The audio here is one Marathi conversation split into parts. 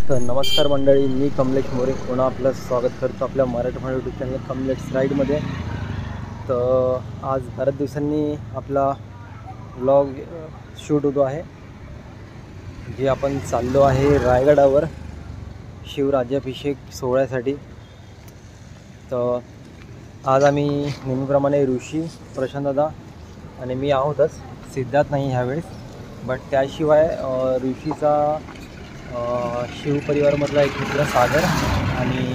तर नमस्कार मंडळी, मी कमलेश मोरे पुन्हा आपलं स्वागत करतो आपल्या मराठवाडा यूट्यूब चॅनल कमलेश राईडमध्ये. तर आज बऱ्याच दिवसांनी आपला व्लॉग शूट होतो आहे, जे आपण चाललो आहे रायगडावर शिवराज्याभिषेक सोहळ्यासाठी. तर आज आम्ही नेहमीप्रमाणे ऋषी, प्रशांतदादा आणि मी आहोतच, सिद्धार्थ नाही ह्यावेळेस. बट त्याशिवाय ऋषीचा शिवपरिवारमधला एक मित्र सागर आणि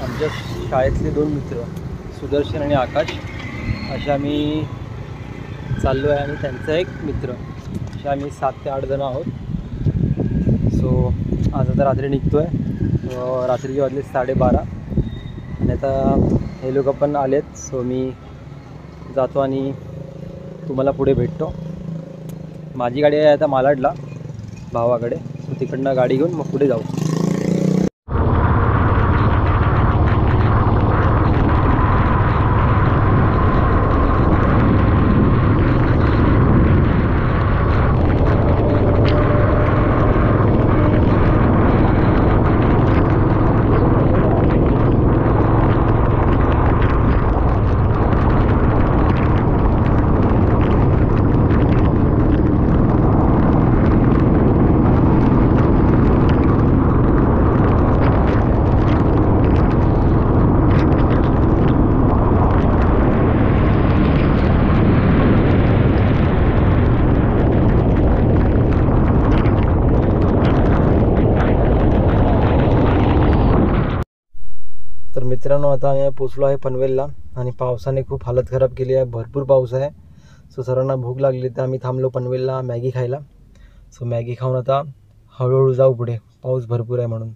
आमच्या शाळेतले 2 मित्र सुदर्शन आणि आकाश असे आम्ही चाललो आहे, आणि त्यांचा एक मित्र, असे आम्ही 7 ते 8 जण आहोत. सो आज आता रात्री निघतो आहे, रात्रीचे वाजले 12:30 आणि आता हे लोक पण आलेत. सो मी जातो आणि तुम्हाला पुढे भेटतो. माझी गाडी आहे आता मालाडला भावाकडे, सो तिकडनं गाडी घेऊन मग पुढे जाऊ. तर मित्रांनो, आता आम्ही पोचलो आहे पनवेलला, आणि पावसाने खूप हालत खराब केली आहे. भरपूर पाऊस आहे. सो सर्वांना भूक लागली तर आम्ही थांबलो पनवेलला मॅगी खायला. सो मॅगी खाऊन आता हळूहळू जाऊ पुढे, पाऊस भरपूर आहे म्हणून.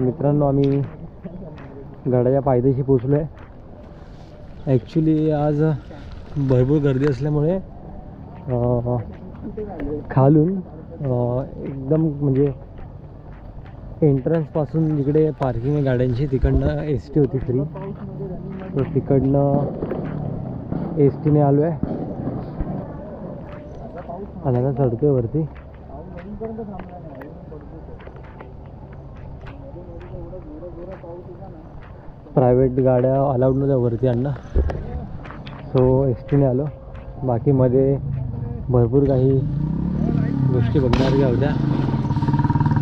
मित्रांनो, आम्ही गडाच्या पायथ्याशी पोचलो आहे. ॲक्च्युली आज भरपूर गर्दी असल्यामुळे खालून एकदम म्हणजे एंट्रन्सपासून जिकडे पार्किंग आहे गाड्यांची तिकडनं एस टी होती फ्री. तर तिकडनं एस टीने आलो आहे आणि आता चढतो आहे वरती. प्रायव्हेट गाड्या अलाउड नव्हत्या वरती आणणं, सो एस टीने आलो. बाकी मध्ये भरपूर काही गोष्टी बघणाऱ्या होत्या,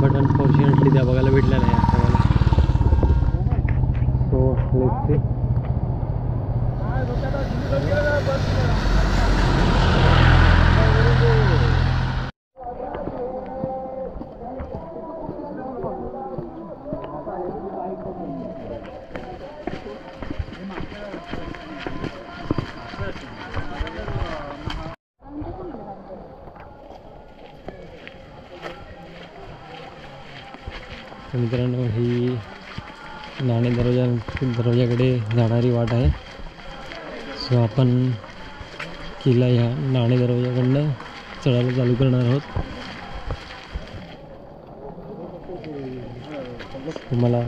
बट अनफॉर्च्युनेटली त्या बघायला भेटल्या नाही आपल्याला. So let's see. मित्रांनो, ही नाणे दरवाजाकडे जाणारी वाट आहे. सो आपण किल्ला ह्या नाणे दरवाजाकडनं चढायला चालू करणार आहोत. तुम्हाला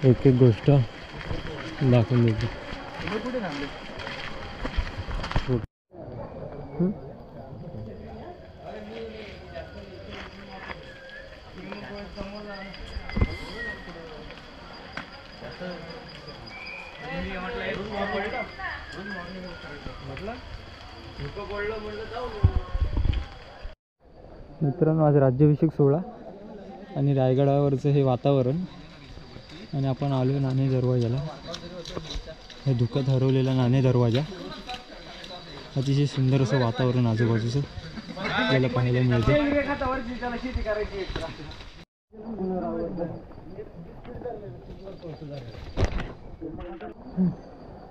एक एक गोष्ट दाखवून देतो. मित्रांनो, आज राज्याभिषेक सोहळा आणि रायगडावरचं हे वातावरण, आणि आपण आलो नाणे दरवाजाला. हे धुक्यात हरवलेला नाणे दरवाजा. अतिशय सुंदर असं वातावरण आजूबाजूचं आपल्याला पाहायला मिळते.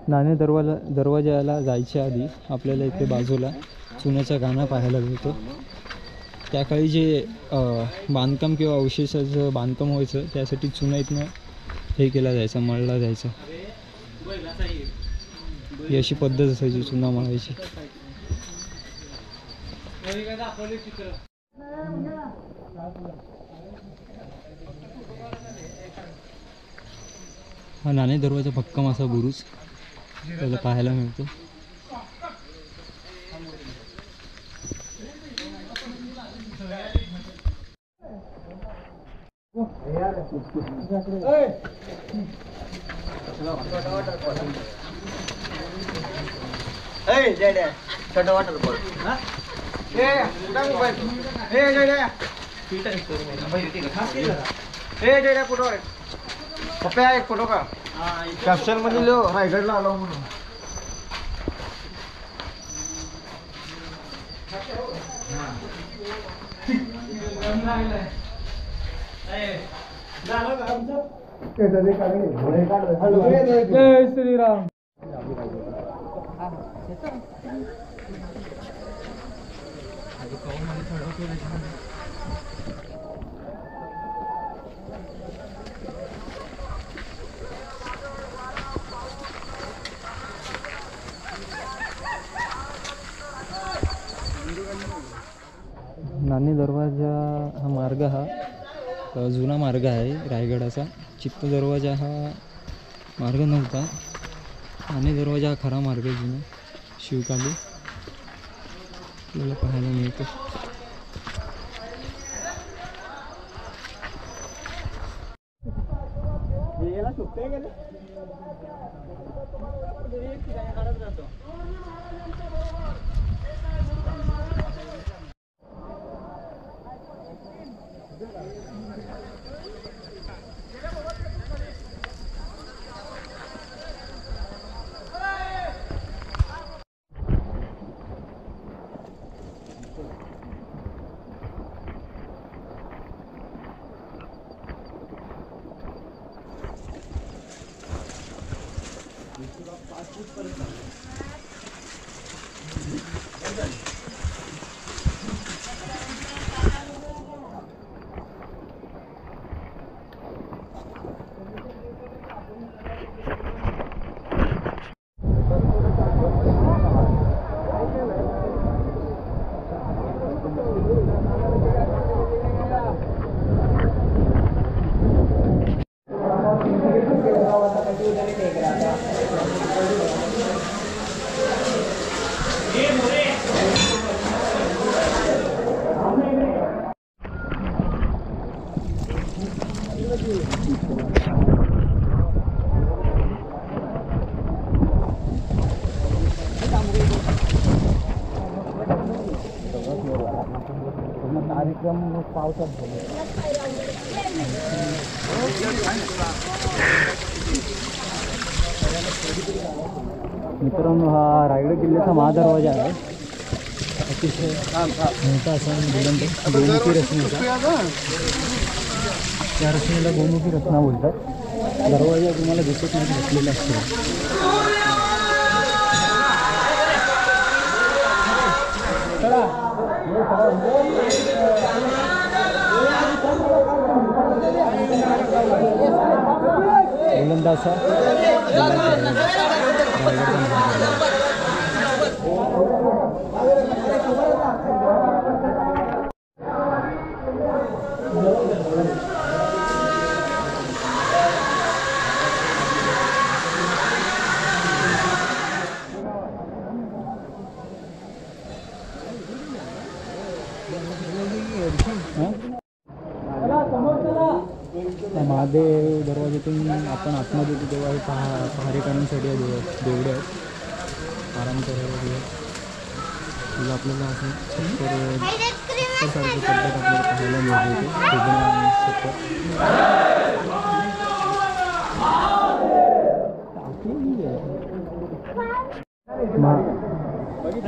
नाणे दरवाजाला जायच्या आधी आपल्याला इथे बाजूला चुन्याचा गाणा पाहायला मिळतो. त्या काळी जे बांधकाम किंवा अवशेषाचं बांधकाम व्हायचं त्यासाठी चुना इथनं हे केला जायचा, मळला जायचा. ही अशी पद्धत असायची चुना मळायची. हा नाणे दरवाजा भक्कम असा बुरुज त्याला पाहायला मिळतो. छोटा वॉटरफॉल पप्या एक फोटो का कॅप्शन मध्ये लिहो रायगडला आलो म्हणून. जय श्रीराम. नाणे दरवाजा हा मार्ग जुना मार्ग आहे रायगडाचा. चित्त दरवाजा हा मार्ग नव्हता. नाणे दरवाजा हा खरा मार्ग आहे जुना. शिवकाली आपल्याला पाहायला मिळतो. कार्यक्रम पावसात झाले. मित्रांनो, हा रायगड किल्ल्याचा महादरवाजा आहे. अतिशय मोठा असा गोमुखी रचनेचा. त्या रचनेला गोमुखी रचना बोलतात. दरवाजा तुम्हाला दिसत नाही घातलेला असतो. गोलंदाजा महादेव दरवाजातून आपण आतमध्ये येतो तेव्हा हे पहारेकरांसाठी देवडे आहेत. आराम करायला दिवस तुला आपल्याला असं सारखं पद्धत आपल्याला पाहायला मिळते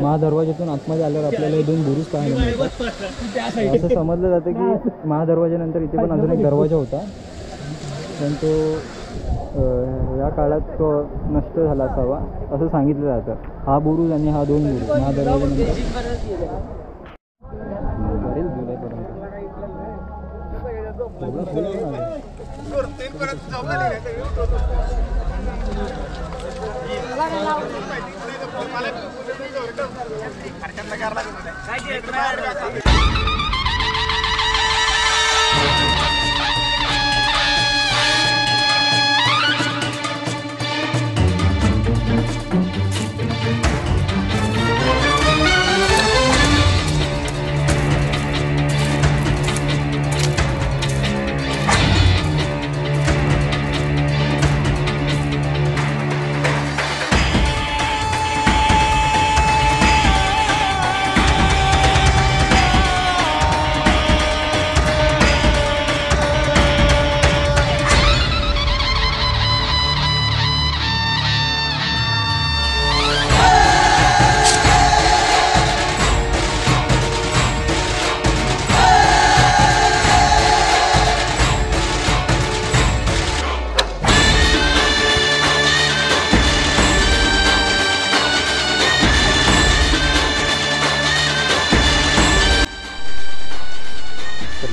महादरवाजातून आतमध्ये आल्यावर आपल्याला हे 2 बुरुज पाहायला मिळतात. असं समजलं जातं की महादरवाजानंतर इथे पण अजून एक दरवाजा होता, पण तो या काळात तो नष्ट झाला असावा असं सांगितलं जातं. हा बुरुज आणि हा 2 बुरुज महादरवाजानंतर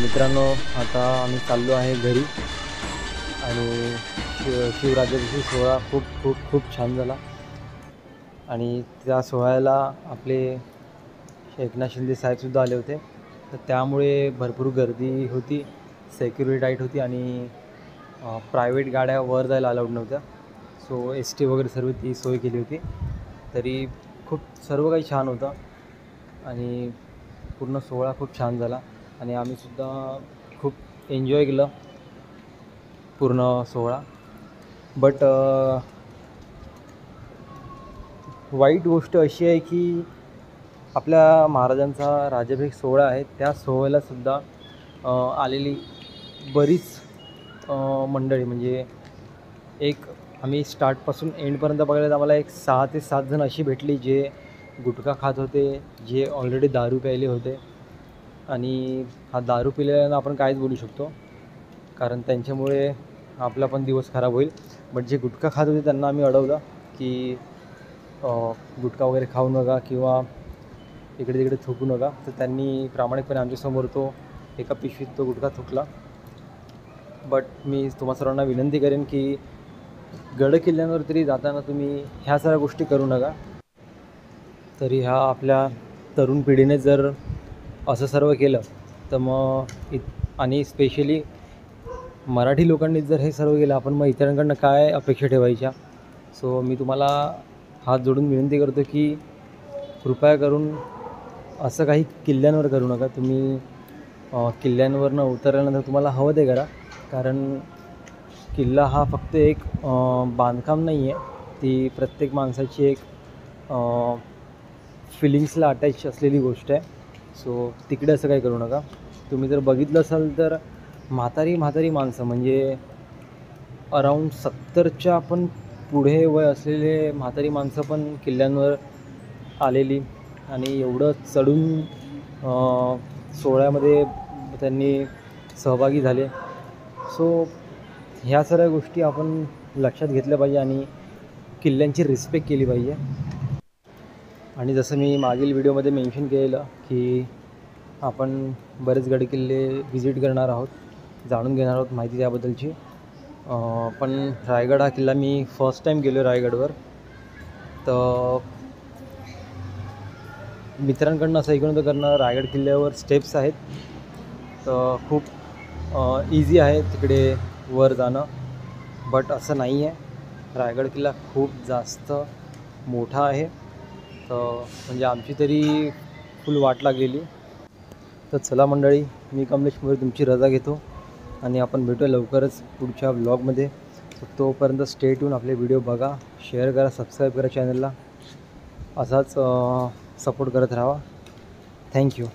मित्रांनो, आता आम्ही चाललो आहे घरी आणि शिवराज्याभिषेक सोहळा खूप खूप खूप छान झाला आणि त्या सोहळ्याला आपले एकनाथ शिंदे साहेबसुद्धा आले होते. तर त्यामुळे भरपूर गर्दी होती, सेक्युरिटी टाईट होती आणि प्रायव्हेट गाड्या वर जायला अलाउड नव्हत्या. सो ST वगैरे सर्व ती सोय केली होती. तरी खूप सर्व काही छान होतं आणि पूर्ण सोहळा खूप छान झाला आणि आम्हीसुद्धा खूप एन्जॉय केलं पूर्ण सोहळा. बट वाईट गोष्ट अशी आहे की आपल्या महाराजांचा राज्याभिषेक सोहळा आहे, त्या सोहळ्यालासुद्धा आलेली बरीच मंडळी, म्हणजे एक आम्ही स्टार्टपासून एंडपर्यंत बघायला तर आम्हाला एक 6 ते 7 जण अशी भेटली जे गुटखा खात होते, जे ऑलरेडी दारू प्यायले होते. आणि हा दारू पिलेल्यानं आपण काहीच बोलू शकतो, कारण त्यांच्यामुळे आपला पण दिवस खराब होईल. बट जे गुटखा खात होते त्यांना आम्ही अडवलं की गुटखा वगैरे खाऊ नका किंवा इकडे तिकडे थुकू नका. तर त्यांनी प्रामाणिकपणे आमच्यासमोर तो एका पिशवीत तो गुटखा थुकला. बट मी तुम्हा सर्वांना विनंती करेन की गड किल्ल्यांवर तरी जाताना तुम्ही ह्या सगळ्या गोष्टी करू नका. तरी ह्या आपल्या तरुण पिढीने जर असं सर्व केलं तर मग आणि स्पेशली मराठी लोकांनी जर हे सर्व केलं, आपण मग इतरांकडनं काय अपेक्षा ठेवायच्या. सो मी तुम्हाला हात जोडून विनंती करतो की कृपया करून असं काही किल्ल्यांवर करू नका. तुम्ही किल्ल्यांवरनं उतरल्यानंतर तुम्हाला हवं ते करा, कारण किल्ला हा फक्त एक बांधकाम नाही आहे, ती प्रत्येक माणसाची एक फिलिंग्सला अटॅच असलेली गोष्ट आहे. सो तिकडे असं काही करू नका. तुम्ही जर बघितलं असाल तर म्हातारी माणसं, म्हणजे अराऊंड 70च्या पण पुढे वय असलेले म्हातारी माणसं पण किल्ल्यांवर आलेली आणि एवढं चढून सोहळ्यामध्ये त्यांनी सहभागी झाले. सो ह्या सगळ्या गोष्टी आपण लक्षात घेतल्या पाहिजे आणि किल्ल्यांची रिस्पेक्ट केली पाहिजे. आणि जसं मी मागील व्हिडिओमध्ये मेन्शन केलेलं की आपण बरेच गडकिल्ले व्हिजिट करणार आहोत, जाणून घेणार आहोत माहिती त्याबद्दलची. पण रायगड हा किल्ला मी फर्स्ट टाईम गेलो रायगडवर. तर मित्रांकडनं असं ऐकून होतं करणं रायगड किल्ल्यावर स्टेप्स आहेत, तर खूप इझी आहे तिकडे वर जाणं. बट असं नाही आहे, रायगड किल्ला खूप जास्त मोठा आहे. तर म्हणजे आमची तरी फुल वाट लागलेली. तर चला मंडळी, मी कमलेश मोरे तुमची रजा घेतो आणि आपण भेटूया लवकरच पुढच्या व्लॉगमध्ये. तोपर्यंत स्टे ट्यून, आपले व्हिडिओ बघा, शेअर करा, सबस्क्राईब करा चॅनलला, असाच सपोर्ट करत राहा. थँक्यू.